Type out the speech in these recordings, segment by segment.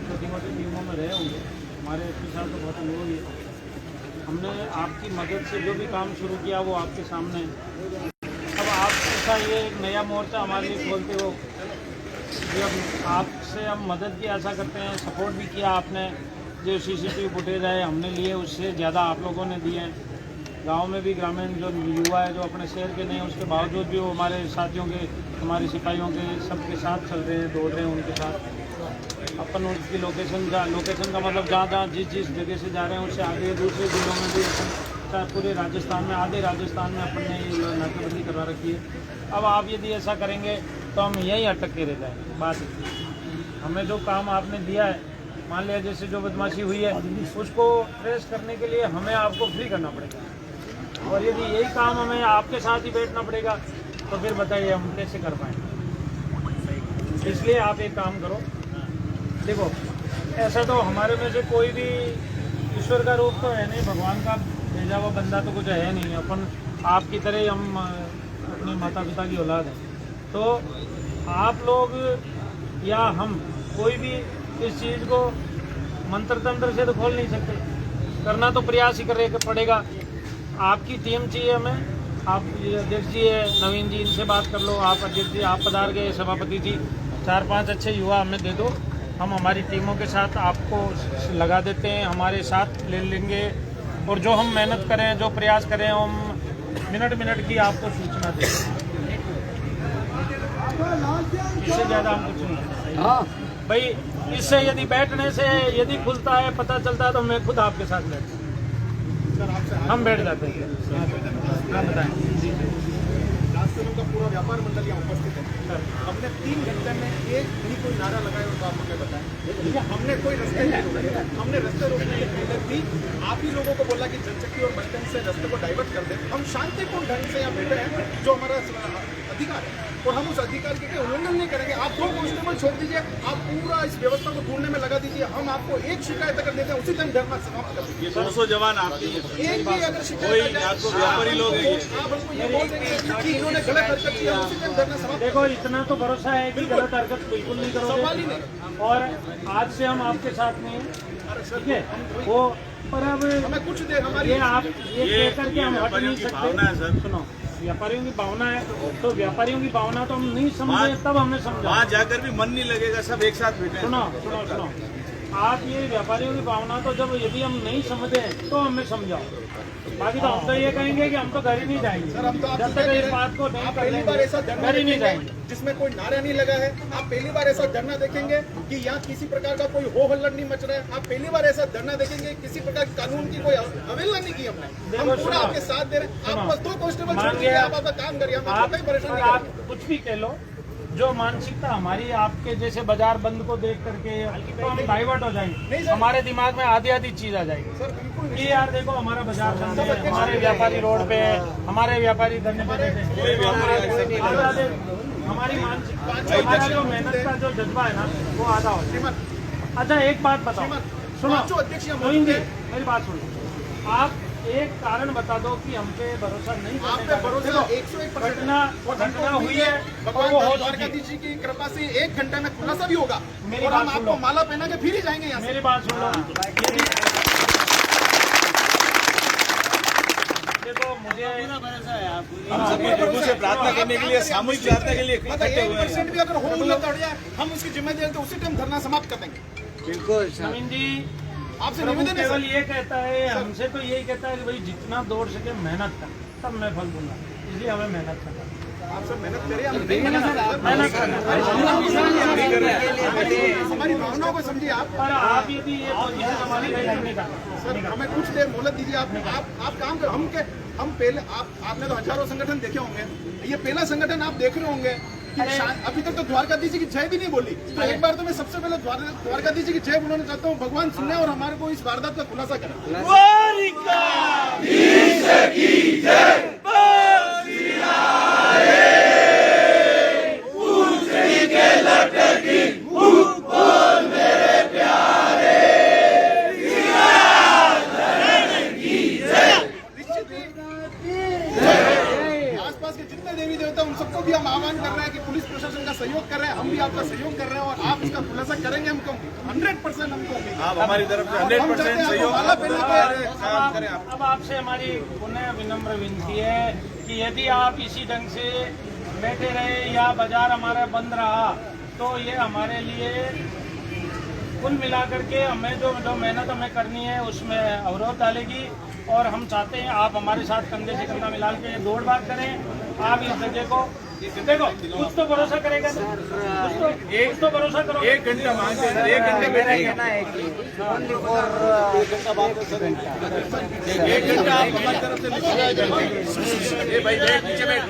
छोटी मोटी टीमों में रहे होंगे, हमारे एसपी साहब तो बहुत अनुभवी है। हमने आपकी मदद से जो भी काम शुरू किया वो आपके सामने है। अब आप ऐसा ये एक नया मोर्चा हमारे लिए खोलते हो, जब आपसे हम मदद की आशा करते हैं, सपोर्ट भी किया आपने, जो सीसीटीवी फुटेज है हमने लिए, उससे ज़्यादा आप लोगों ने दिए हैं। गांव में भी ग्रामीण जो युवा है जो अपने शहर के नहीं, उसके बावजूद भी वो हमारे साथियों के, हमारे सिपाहियों के सबके साथ चल रहे हैं, दौड़ रहे हैं उनके साथ। अपन उसकी लोकेशन का मतलब जहाँ जिस जगह से जा रहे हैं उससे आगे दूसरे जिलों में भी, चाहे पूरे राजस्थान में, आधे राजस्थान में अपन ने ये नाकेबंदी करवा रखी है। अब आप यदि ऐसा करेंगे तो हम यहीं अटक के रह जाएंगे। बात हमें जो काम आपने दिया है, मान लिया जैसे जो बदमाशी हुई है उसको ट्रेस करने के लिए हमें आपको फ्री करना पड़ेगा, और यदि यही काम हमें आपके साथ ही बैठना पड़ेगा तो फिर बताइए हम कैसे कर पाएंगे। इसलिए आप एक काम करो, देखो ऐसा तो हमारे में से कोई भी ईश्वर का रूप तो है नहीं, भगवान का भेजा हुआ बंदा तो कुछ है नहीं, अपन आपकी तरह ही हम अपने माता पिता की औलाद हैं। तो आप लोग या हम कोई भी इस चीज़ को मंत्र तंत्र से तो खोल नहीं सकते, करना तो प्रयास ही करेगा पड़ेगा। आपकी टीम चाहिए हमें, आप अध्यक्ष जी है नवीन जी, इनसे बात कर लो। आप अध्यक्ष जी, आप पधार गए, सभापति जी, 4-5 अच्छे युवा हमें दे दो, हम हमारी टीमों के साथ आपको लगा देते हैं, हमारे साथ ले लेंगे, और जो हम मेहनत करें, जो प्रयास करें, हम मिनट की आपको सूचना दें। इससे ज़्यादा हम कुछ नहीं भाई। इससे यदि बैठने से यदि खुलता है, पता चलता है, तो मैं खुद आपके साथ बैठता हूँ, हम बैठ जाते हैं। हाँ बताएं। राजस्थान का पूरा व्यापार मंडल यहाँ उपस्थित है। हमने 3 घंटे में एक भी कोई नारा लगाया और आप हमें बताएं। हमने कोई रास्ते नहीं रोके, हमने रास्ते रोकने की पहले भी आप ही लोगों को बोला कि जनशक्ति और बस स्टैंड से रास्ते को डाइवर्ट कर दें। हम शांतिपूर्ण ढंग से यहाँ बैठे हैं, जो हमारा अधिकार है, और हम उस अधिकार के उल्लंघन नहीं करेंगे। आप 2 कांस्टेबल छोड़ दीजिए, आप पूरा इस व्यवस्था को ढूंढने में लगा दीजिए। हम आपको एक शिकायत अगर देते हैं उसी टाइम धरना समाप्त कर दीजिए। 200 जवान आपके, एक भी अगर शिकायत आपको व्यापारी लोग हैं, आप हमको ये बोल देंगे कि इन्होंने गलत हरकत किया, उसी टाइम धरना समाप्त। देखो इतना तो भरोसा है कि गलत हरकत बिल्कुल नहीं करोगे, सवाल ही नहीं। और आज से हम आपके साथ नहीं हैं, ठीक है वो। पर अब हमें कुछ देर हमारी ये आप ये कह करके हम हट नहीं सकते। सुनो, व्यापारियों की भावना है, तो व्यापारियों की भावना तो हम नहीं समझे, तब हमने समझा। वहाँ जाकर भी मन नहीं लगेगा, सब एक साथ बैठे। सुनो, आप ये व्यापारियों की भावना तो जब यदि हम नहीं समझे तो हमें समझाओ। बाकी तो हम तो ये कहेंगे कि हम तो घर ही नहीं जाएंगे, सर, हम तो जब तक इस बात को नहीं कर पहली बार ऐसा धरना घर ही नहीं जाएंगे जिसमें कोई नारा नहीं लगा है। आप पहली बार ऐसा धरना देखेंगे कि यहाँ किसी प्रकार का कोई हो हल्ला नहीं मच रहा है। आप पहली बार ऐसा धरना देखेंगे किसी प्रकार कानून की कोई अवहेलना नहीं की हमने। हम पूरा आपके साथ दे रहे हैं। आप बस 2 कांस्टेबल छोड़ दीजिए, आप आपका काम करिए, हम आपको कोई परेशानी नहीं आप कुछ भी कह लो, जो मानसिकता हमारी आपके जैसे बाजार बंद को देख करके तो हम डाइवर्ट हो जाएंगे, हमारे दिमाग में आधी चीज आ जाएगी सर, बिल्कुल कि यार देखो हमारा बाजार बंद है, हमारे व्यापारी रोड पे है, हमारे व्यापारी धरने पे बैठे हैं। हमारी मानसिकता, हमारा जो मेहनत का जो जज्बा है ना वो आधा हो जाए। अच्छा एक बात बताओ, सुनो नवीन जी, मेरी बात सुनो। आप एक कारण बता दो कि हम पे भरोसा नहीं करने का। भरोसा 101% घटना हुई है, भगवान द्वारकाधीश जी की कृपा से 1 घंटे में खुलासा भी होगा, और हम आपको माला पहना के फिर ही जाएंगे यहाँ से। मेरी बात सुन लो, देखो मुझे हम सभी प्रभु से प्रार्थना करने के लिए, सामूहिक प्रार्थना के लिए इकट्ठे हुए हैं। 1% भी अगर हो मिलता है हम उसकी जिम्मेदारी तो उसी टाइम धरना समाप्त कर देंगे। बिल्कुल नवीन जी, आपसे प्रभु निवेदन है केवल ये कहता है, हमसे तो यही कहता है कि भाई जितना दौड़ सके मेहनत कर, तब मैं फल दूंगा, इसलिए हमें मेहनत करना। आपसे मेहनत करिए, हम नहीं मेहनत हमारी भावनाओं को समझिए आप। पर आप यदि ये पोजीशन हमारी नहीं का सर, हमें कुछ देर मोहलत दीजिए। आप काम कर, हम पहले आपने तो हजारों संगठन देखे होंगे, ये पहला संगठन आप देख रहे होंगे कि अभी तक तो द्वारकाधीश जी की जय भी नहीं बोली। तो एक बार तो मैं सबसे पहले द्वारकाधीश जी की जय बोलना चाहता हूँ। भगवान सुने और हमारे को इस वारदात का खुलासा करें। आसपास के जितने देवी देवता उन सबको भी हम आह्वान कर रहे हैं कि पुलिस प्रशासन का सहयोग कर रहे हैं, हम भी आपका सहयोग कर रहे हैं, और आप इसका खुलासा करेंगे हमको 100% हमको उम्मीद है। आप हमारी तरफ से 100% सहयोग करें आप। अब आपसे हमारी पुनः विनम्र विनती है कि यदि आप इसी ढंग से बैठे रहे या बाजार हमारा बंद रहा तो ये हमारे लिए कुल मिलाकर के हमें जो मेहनत हमें करनी है उसमें अवरोध डालेगी। और हम चाहते हैं आप हमारे साथ कंधे से कंधा मिला के दौड़ भाग करें। आप इस जगह को देखो, कुछ तो भरोसा करेगा, कुछ तो भरोसा करो। 1 घंटा मांगते हैं, 1 घंटे बैठेंगे। 1 घंटा आप हमारी तरफ से ये भाई बैठ नीचे बैठ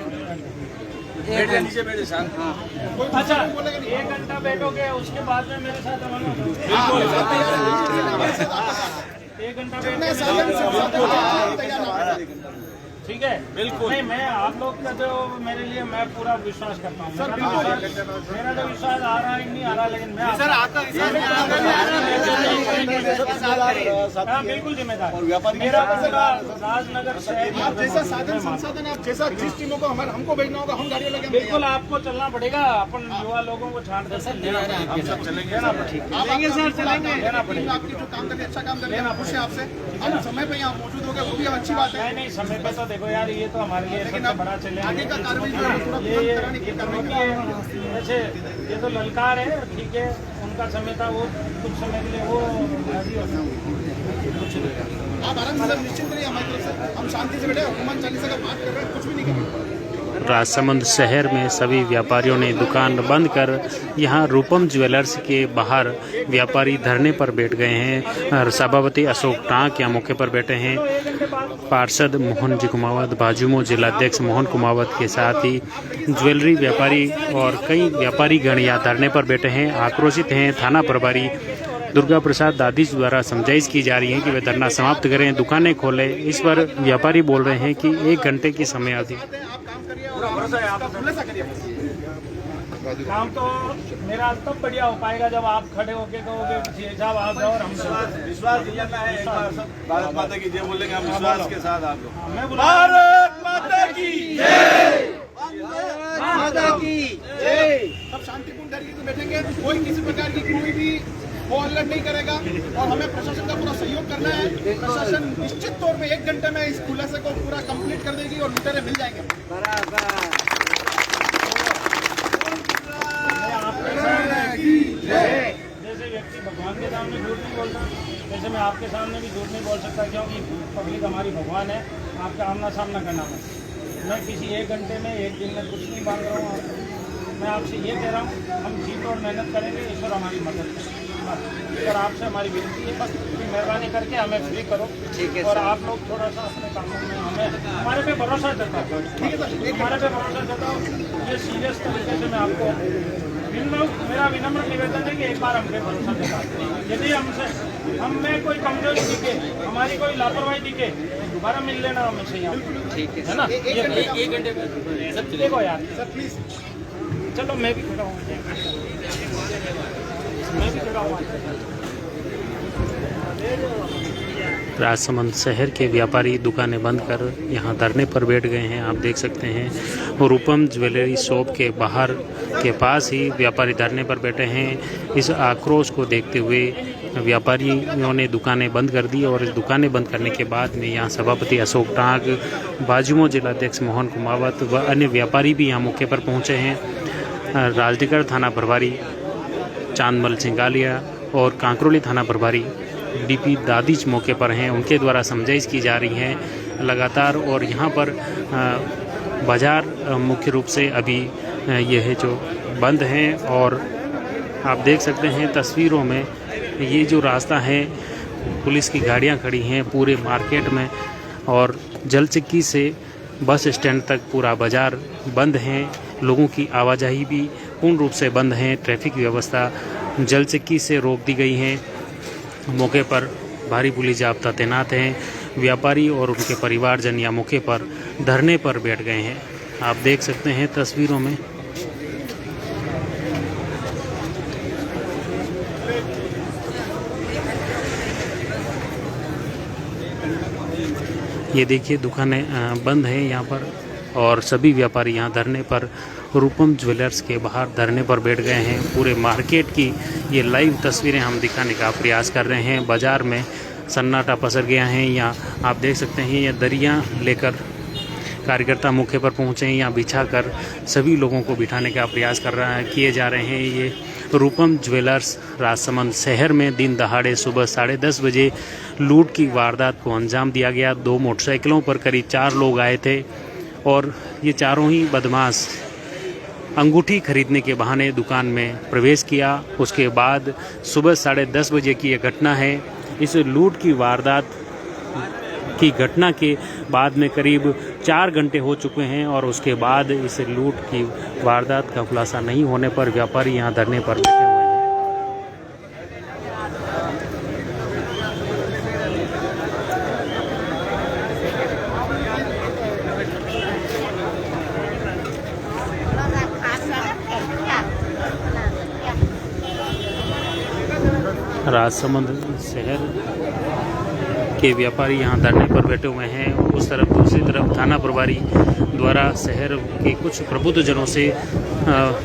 नीचे बैठे शांत। अच्छा, 1 घंटा बैठोगे उसके बाद में मेरे साथ एक घंटा ठीक है, बिल्कुल नहीं। मैं आप लोग का जो मेरे लिए मैं पूरा विश्वास करता हूँ। मेरा तो विश्वास आ रहा है नहीं आ रहा, लेकिन मैं सर आता हाँ बिल्कुल जिम्मेदार। मेरा पूरा राजनगर शहर आप जैसा साधन संसाधन आप जैसा जिस टीमों को हमको भेजना होगा हम गाड़ियों लगे बिल्कुल आपको चलना पड़ेगा। अपन युवा लोगों को छाट दे हम सब चलेंगे ना। चलेंगे सर, चलेंगे। आपकी जो काम कर रही है अच्छा काम कर रही है, खुश है आपसे। हम समय पे यहाँ मौजूद हो गए वो भी अच्छी बात है। नहीं समय पे तो देखो यार, ये तो हमारे लिए सबसे बड़ा चैलेंज आगे का कार्रवाई जो है थोड़ा ये कराने की वैसे ये तो ललकार है, ठीक है। उनका समय था, वो कुछ समय के लिए वो राजी होना। आप आराम से निश्चिंत रहिए, हमारी तरफ से हम शांति से बैठे हनुमान चालीसा का पाठ कर रहे हैं, कुछ भी नहीं कर रहे। राजसमंद शहर में सभी व्यापारियों ने दुकान बंद कर यहां रूपम ज्वेलर्स के बाहर व्यापारी धरने पर बैठ गए हैं। सभापति अशोक टांक यहाँ मौके पर बैठे हैं। पार्षद मोहन जी कुमावत, भाजयुमो जिलाध्यक्ष मोहन कुमावत के साथ ही ज्वेलरी व्यापारी और कई व्यापारी गण यहाँ धरने पर बैठे हैं, आक्रोशित हैं। थाना प्रभारी दुर्गा प्रसाद दादीज द्वारा समझाइश की जा रही है कि वे धरना समाप्त करें, दुकानें खोलें। इस पर व्यापारी बोल रहे हैं कि 1 घंटे की समय अवधि काम तो मेरा तब बढ़िया हो पाएगा जब आप खड़े होके कहोगे साहब आप जाओ और हम विश्वास दिलाना है। एक बार सब भारत माता की जय बोलेंगे हम विश्वास के साथ आप लोग। मैं भारत माता की जय, माता की जय। सब शांतिपूर्ण तरीके से बैठेंगे, कोई किसी प्रकार की कोई भी वो अल्लड़ नहीं करेगा और हमें प्रशासन का पूरा सहयोग करना है। प्रशासन निश्चित तौर पे 1 घंटे में इस खुलासे को पूरा कंप्लीट कर देगी और लुटेरे मिल जाएंगे। जैसे व्यक्ति भगवान के सामने झूठ नहीं बोलता, वैसे मैं आपके सामने भी झूठ नहीं बोल सकता, क्योंकि पब्लिक हमारी भगवान है। आपका आमना सामना करना है। मैं किसी 1 घंटे में 1 दिन में कुछ नहीं बांध रहा हूँ। मैं आपसे ये कह रहा हूँ, हम जीत और मेहनत करेंगे, ईश्वर हमारी मदद करें। और आपसे हमारी विनती है बस मेहरबानी करके हमें फ्री करो। ठीक है। और आप लोग थोड़ा सा अपने कामों में हमारे पे भरोसा जताओ। ठीक है सर, हमारे पे भरोसा जताओ। ये सीरियस तरीके से मैं आपको मेरा विनम्र निवेदन है कि एक बार हम पे भरोसा जताओ। यदि हम में कोई कमजोरी दिखे, हमारी कोई लापरवाही दिखे, दोबारा मिल लेना हमसे यहाँ। ठीक है ना। 1 घंटे में देखो यार सर प्लीज। चलो मैं भी खड़ा हूँ, मैं भी खड़ा हूँ। राजसमंद शहर के व्यापारी दुकानें बंद कर यहां धरने पर बैठ गए हैं। आप देख सकते हैं रूपम ज्वेलरी शॉप के बाहर के पास ही व्यापारी धरने पर बैठे हैं। इस आक्रोश को देखते हुए व्यापारियों ने दुकानें बंद कर दी और इस दुकानें बंद करने के बाद में यहां सभापति अशोक टांक, भाजयुमो जिलाध्यक्ष मोहन कुमावत व अन्य व्यापारी भी यहां मौके पर पहुंचे हैं। राजनगर थाना प्रभारी चांदमल सिंगालिया और कांकरोली थाना प्रभारी डीपी दादीज मौके पर हैं। उनके द्वारा समझाइश की जा रही है लगातार। और यहाँ पर बाज़ार मुख्य रूप से अभी यह जो बंद हैं और आप देख सकते हैं तस्वीरों में ये जो रास्ता है, पुलिस की गाड़ियाँ खड़ी हैं पूरे मार्केट में और जलचक्की से बस स्टैंड तक पूरा बाज़ार बंद है। लोगों की आवाजाही भी पूर्ण रूप से बंद है। ट्रैफिक व्यवस्था जलचक्की से रोक दी गई है। मौके पर भारी पुलिस जाब्ता तैनात हैं। व्यापारी और उनके परिवारजन या मौके पर धरने पर बैठ गए हैं। आप देख सकते हैं तस्वीरों में। ये देखिए दुकानें बंद हैं यहाँ पर और सभी व्यापारी यहाँ धरने पर रूपम ज्वेलर्स के बाहर धरने पर बैठ गए हैं। पूरे मार्केट की ये लाइव तस्वीरें हम दिखाने का प्रयास कर रहे हैं। बाज़ार में सन्नाटा पसर गया है। यहाँ आप देख सकते हैं ये दरियाँ लेकर कार्यकर्ता मौके पर पहुँचे हैं। यहाँ बिछाकर सभी लोगों को बिठाने का प्रयास किए जा रहे हैं। ये रूपम ज्वेलर्स राजसमंद शहर में दिन दहाड़े सुबह 10:30 बजे लूट की वारदात को अंजाम दिया गया। 2 मोटरसाइकिलों पर करीब 4 लोग आए थे और ये चारों ही बदमाश अंगूठी खरीदने के बहाने दुकान में प्रवेश किया। उसके बाद सुबह 10:30 बजे की ये घटना है। इस लूट की वारदात की घटना के बाद में करीब 4 घंटे हो चुके हैं और उसके बाद इस लूट की वारदात का खुलासा नहीं होने पर व्यापारी यहां धरने पर बैठे हुए हैं। राजसमंद शहर के व्यापारी यहाँ धरने पर बैठे हुए हैं। उस तरफ दूसरी तरफ थाना प्रभारी द्वारा शहर के कुछ प्रबुद्धजनों से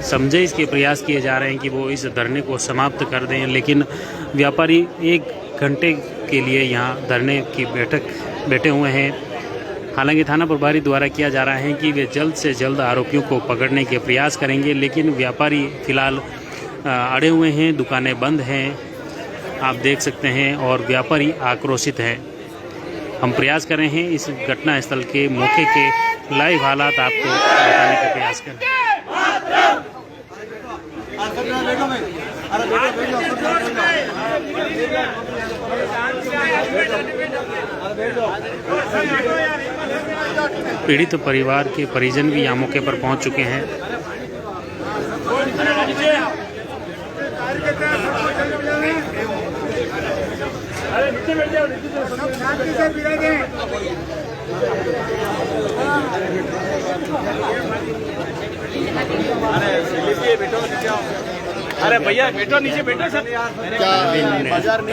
समझाइश के प्रयास किए जा रहे हैं कि वो इस धरने को समाप्त कर दें, लेकिन व्यापारी 1 घंटे के लिए यहाँ धरने की बैठे हुए हैं। हालांकि थाना प्रभारी द्वारा किया जा रहा है कि वे जल्द से जल्द आरोपियों को पकड़ने के प्रयास करेंगे, लेकिन व्यापारी फिलहाल अड़े हुए हैं। दुकानें बंद हैं, आप देख सकते हैं, और व्यापारी आक्रोशित हैं। हम प्रयास कर रहे हैं इस घटना स्थल के मौके के लाइव हालात आपको बताने का प्रयास करें। पीड़ित परिवार के परिजन भी यहाँ मौके पर पहुँच चुके हैं। अरे नीचे बैठ जाओ, शांति से गिरेंगे। अरे बैठो नीचे आओ। अरे भैया बैठो नीचे बैठो सर। क्या बाजार में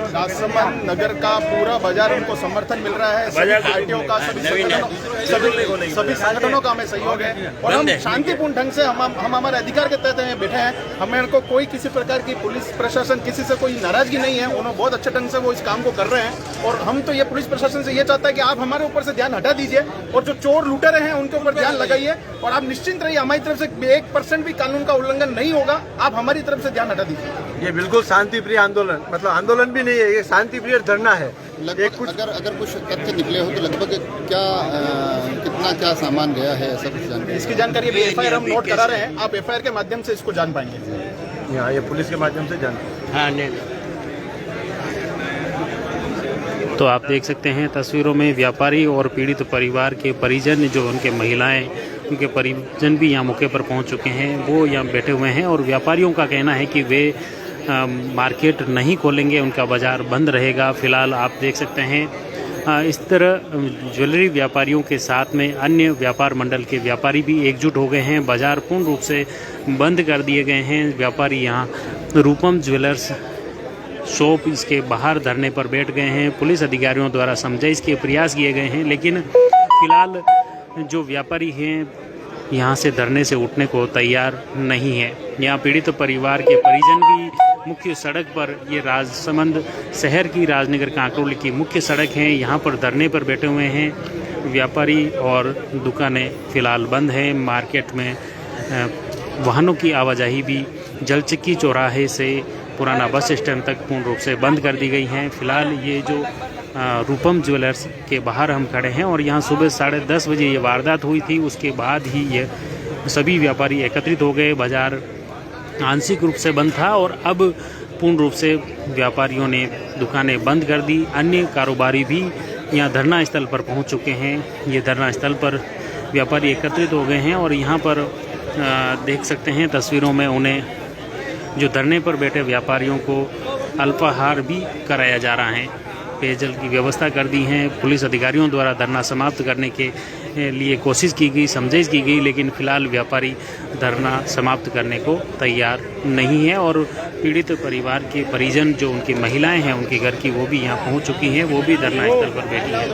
राजसमंद नगर का पूरा बाजार उनको समर्थन मिल रहा है। सभी पार्टियों का, सभी संगठनों का हमें सहयोग है और हम शांतिपूर्ण ढंग से हम हमारे अधिकार के तहत बैठे हैं। हमें को कोई किसी प्रकार की पुलिस प्रशासन किसी से कोई नाराजगी नहीं है। उन्होंने बहुत अच्छे ढंग से वो इस काम को कर रहे हैं और हम तो ये पुलिस प्रशासन से ये चाहता है कि आप हमारे ऊपर से ध्यान हटा दीजिए और जो चोर लुटेरे हैं उनके ऊपर ध्यान लगाइए और आप निश्चिंत रहिए। हमारी तरफ से 1% भी कानून का उल्लंघन नहीं होगा। आप हमारी तरफ से ध्यान हटा दीजिए। ये बिल्कुल शांतिप्रिय आंदोलन, मतलब आंदोलन भी नहीं है, ये शांतिप्रिय धरना है। अगर कुछ तथ्य निकले हो तो लगभग क्या सामान गया है, सब जानकारी? इसकी जानकारी एफआईआर हम नोट करा रहे हैं। आप एफआईआर के माध्यम से इसको जान पाएंगे। यहाँ ये पुलिस के माध्यम से जान। हाँ नहीं। तो आप देख सकते हैं तस्वीरों में व्यापारी और पीड़ित परिवार के परिजन, जो उनके महिलाएं, उनके परिजन भी यहाँ मौके पर पहुँच चुके हैं। वो यहाँ बैठे हुए हैं और व्यापारियों का कहना है कि वे मार्केट नहीं खोलेंगे, उनका बाज़ार बंद रहेगा। फ़िलहाल आप देख सकते हैं इस तरह ज्वेलरी व्यापारियों के साथ में अन्य व्यापार मंडल के व्यापारी भी एकजुट हो गए हैं। बाज़ार पूर्ण रूप से बंद कर दिए गए हैं। व्यापारी यहाँ रूपम ज्वेलर्स शॉप इसके बाहर धरने पर बैठ गए हैं। पुलिस अधिकारियों द्वारा समझाइश के प्रयास किए गए हैं, लेकिन फ़िलहाल जो व्यापारी हैं यहाँ से धरने से उठने को तैयार नहीं है। यहाँ पीड़ित परिवार के परिजन भी मुख्य सड़क पर, ये राजसमंद शहर की राजनगर कांकरोली की मुख्य सड़क है, यहाँ पर धरने पर बैठे हुए हैं। व्यापारी और दुकानें फ़िलहाल बंद हैं। मार्केट में वाहनों की आवाजाही भी जलचिक्की चौराहे से पुराना बस स्टैंड तक पूर्ण रूप से बंद कर दी गई हैं। फ़िलहाल ये जो रूपम ज्वेलर्स के बाहर हम खड़े हैं और यहाँ सुबह 10:30 बजे ये वारदात हुई थी। उसके बाद ही ये सभी व्यापारी एकत्रित हो गए। बाज़ार आंशिक रूप से बंद था और अब पूर्ण रूप से व्यापारियों ने दुकानें बंद कर दी। अन्य कारोबारी भी यहाँ धरना स्थल पर पहुँच चुके हैं। ये धरना स्थल पर व्यापारी एकत्रित हो गए हैं और यहाँ पर देख सकते हैं तस्वीरों में उन्हें, जो धरने पर बैठे व्यापारियों को अल्पाहार भी कराया जा रहा है। पेयजल की व्यवस्था कर दी है। पुलिस अधिकारियों द्वारा धरना समाप्त करने के लिए कोशिश की गई, समझाइश की गई, लेकिन फ़िलहाल व्यापारी धरना समाप्त करने को तैयार नहीं है। और पीड़ित परिवार के परिजन, जो उनकी महिलाएं हैं उनके घर की, वो भी यहाँ पहुँच चुकी हैं। वो भी धरना स्थल पर बैठी हैं।